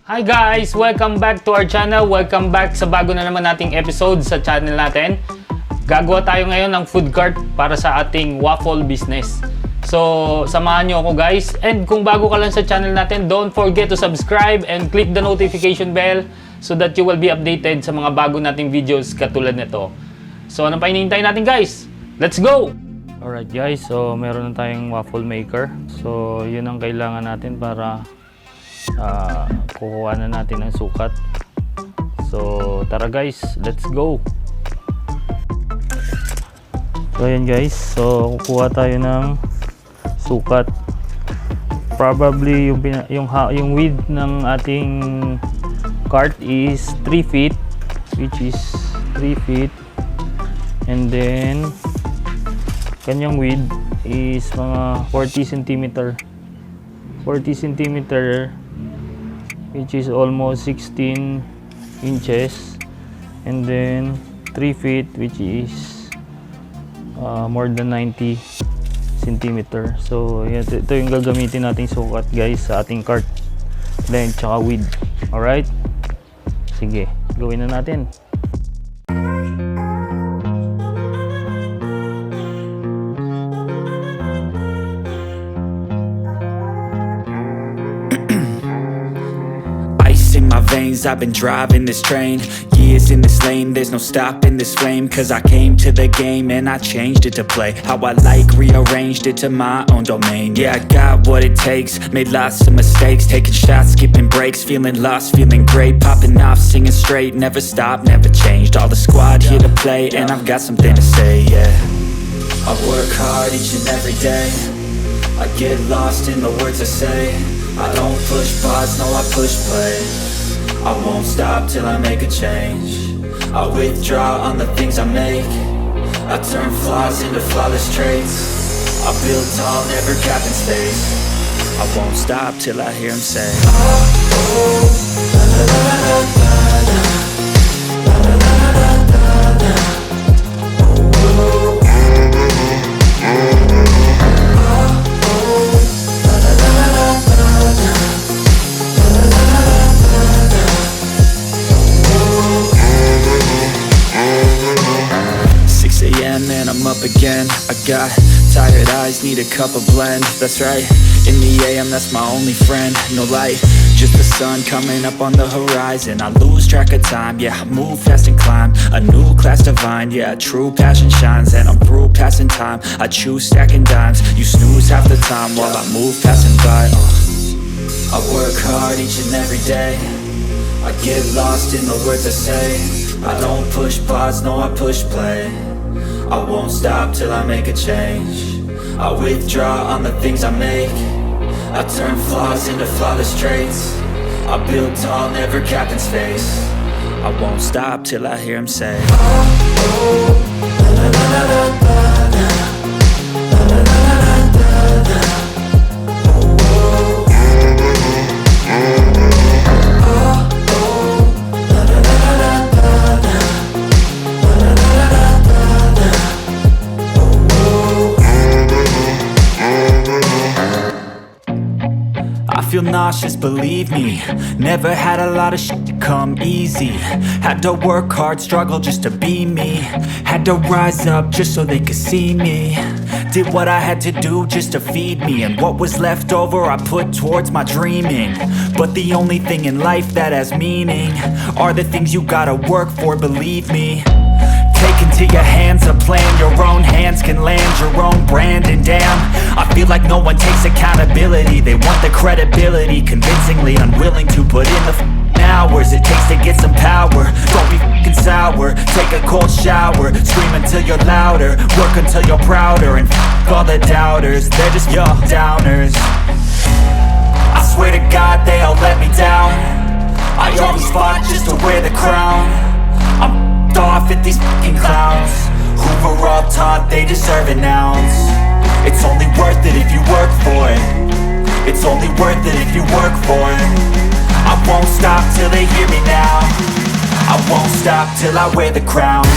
Hi guys! Welcome back to our channel. Welcome back sa bago na naman nating episode sa channel natin. Gagawa tayo ngayon ng food cart para sa ating waffle business. So, samahan nyo ako guys. And kung bago ka lang sa channel natin, don't forget to subscribe and click the notification bell so that you will be updated sa mga bago nating videos katulad nito. So, ano pa hinihintay natin guys? Let's go! Alright guys, so meron na tayong waffle maker. So, yun ang kailangan natin para kukuha na natin ang sukat. So tara guys, let's go. So ayan guys, so kukuha tayo ng sukat. Probably yung width ng ating cart is 3 feet, which is 3 feet, and then kanyang width is mga 40 centimeter, which is almost 16 inches, and then 3 feet, which is more than 90 centimeter. So ito yung gagamitin nating sukat guys sa ating cart, length tsaka width. Alright, sige, gawin na natin. In my veins, I've been driving this train. Years in this lane, there's no stopping this flame. Cause I came to the game and I changed it to play how I like, rearranged it to my own domain. Yeah, I got what it takes, made lots of mistakes, taking shots, skipping breaks, feeling lost, feeling great, popping off, singing straight, never stopped, never changed. All the squad here to play and I've got something to say, yeah. I work hard each and every day, I get lost in the words I say. I don't push pause, no I push play. I won't stop till I make a change. I withdraw on the things I make. I turn flaws into flawless traits. I build tall, never capped in space. I won't stop till I hear him say, oh, oh, la la la la la la, la la la la la la, oh, oh. And I'm up again. I got tired eyes, need a cup of blend. That's right, in the AM, that's my only friend. No light, just the sun coming up on the horizon. I lose track of time, yeah, I move fast and climb a new class divine, yeah, true passion shines. And I'm through passing time, I choose stacking dimes. You snooze half the time while I move passing by. I work hard each and every day, I get lost in the words I say. I don't push pause, no I push play. I won't stop till I make a change. I withdraw on the things I make. I turn flaws into flawless traits. I build tall, never capped in space. I won't stop till I hear him say, oh, oh, la la la la la la, la la la la la la, oh, oh. I feel nauseous, believe me. Never had a lot of shit come easy. Had to work hard, struggle just to be me. Had to rise up just so they could see me. Did what I had to do just to feed me, and what was left over I put towards my dreaming. But the only thing in life that has meaning are the things you gotta work for, believe me. Take into your hands a plan, your own hands can land your own brand. And damn, I feel like no one takes accountability. They want the credibility, convincingly unwilling to put in the hours it takes to get some power. Don't be f***ing sour, take a cold shower, scream until you're louder, work until you're prouder. And f*** all the doubters, they're just your downers. I swear to God they all let me down. I always fought just to wear the crown. I'm off at these fucking clowns who were all taught they deserve an ounce. It's only worth it if you work for it. It's only worth it if you work for it. I won't stop till they hear me now. I won't stop till I wear the crown.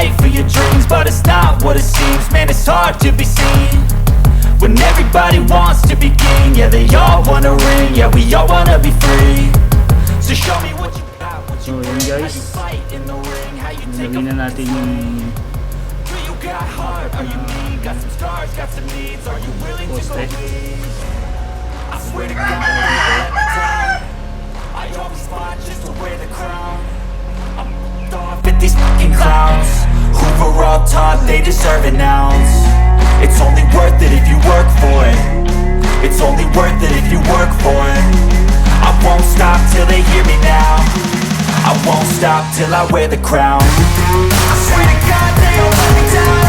fight for your dreams, but it's not what it seems. Man, it's hard to be seen when everybody wants to be king. Yeah, they all wanna ring, yeah, we all wanna be free. So show me what you got, what you So yun got, how guys, you fight in the ring, how you take lagyan na natin yung Do you got heart, are you mean? Got some scars, got some needs, are you willing to go poste. bleed? I swear to God, every time I always fight just to wear the crown. I'm off at these fucking clowns who were all taught they deserve an ounce. It's only worth it if you work for it. It's only worth it if you work for it. I won't stop till they hear me now. I won't stop till I wear the crown. I swear to God they all let me down.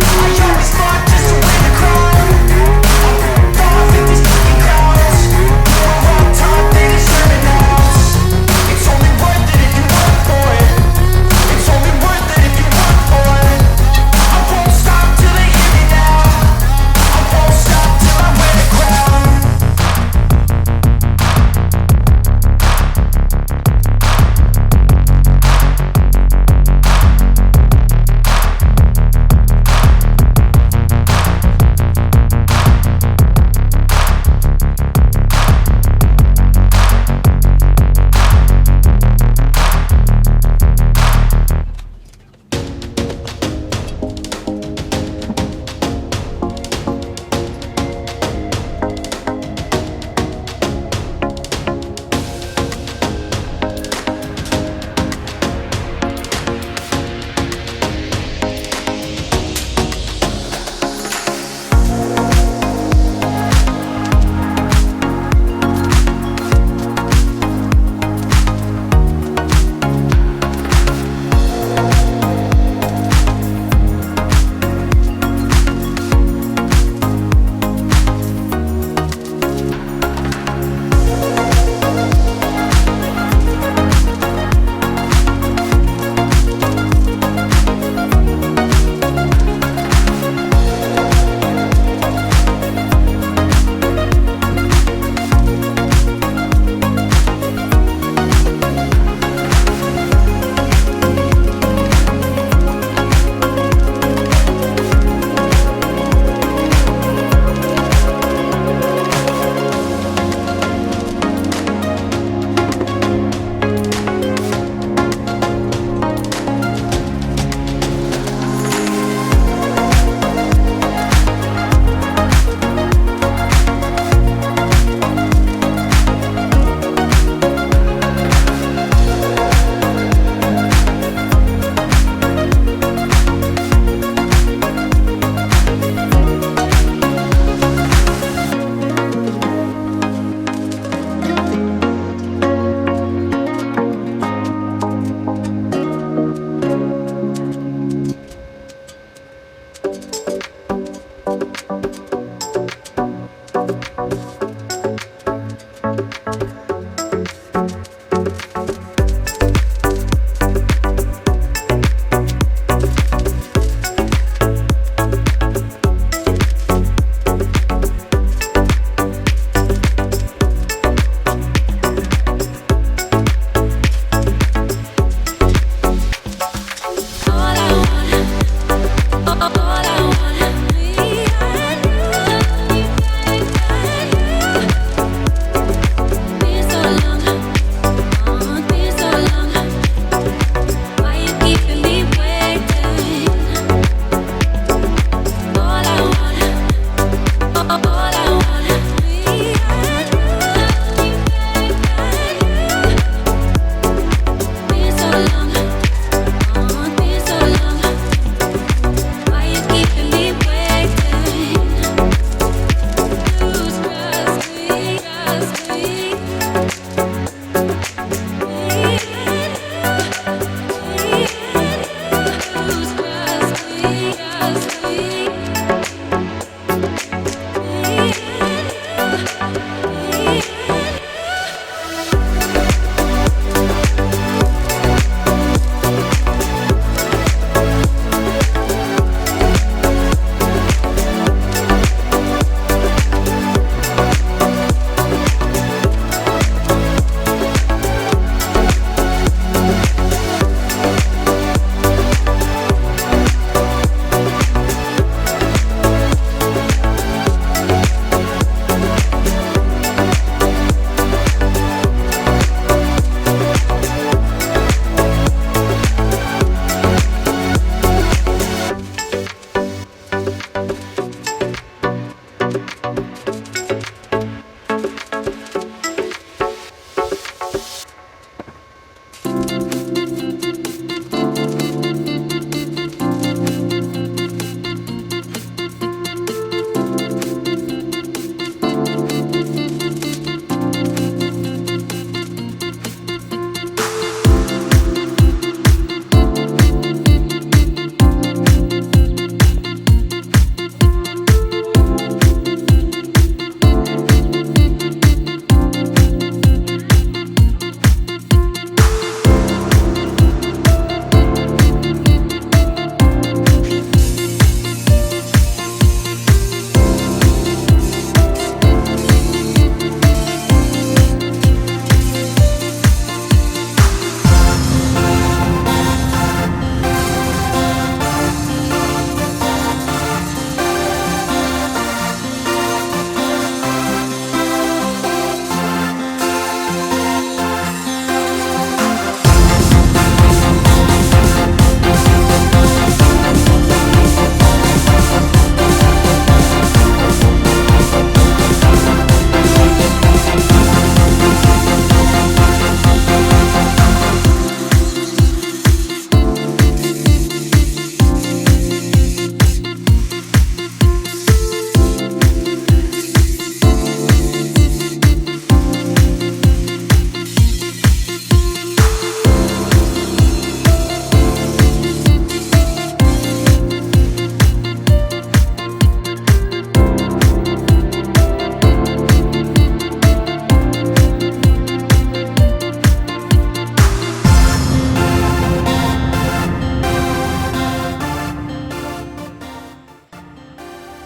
I always fought just to wear the crown. I'm off at these fucking clowns who were all taught they deserve an ounce. It's only worth it if you work for it. It's only worth it if you work for it. I won't stop till they hear me now. I won't stop till I wear the crown.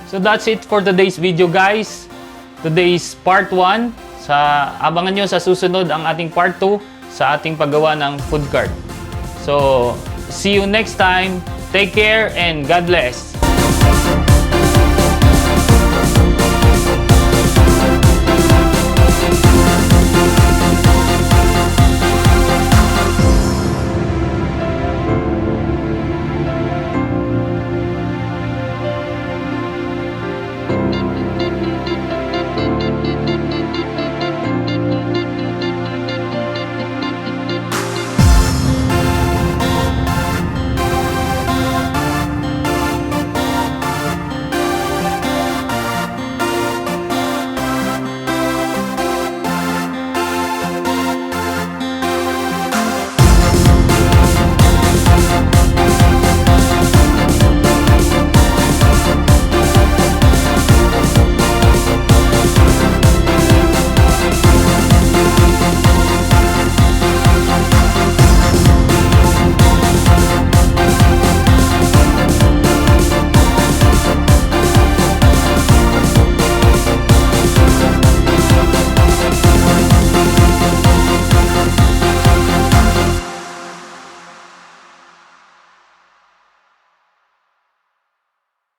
So that's it for today's video, guys. Today's part 1. Abangan nyo sa susunod ang ating part 2 sa ating paggawa ng food cart. So, see you next time. Take care and God bless.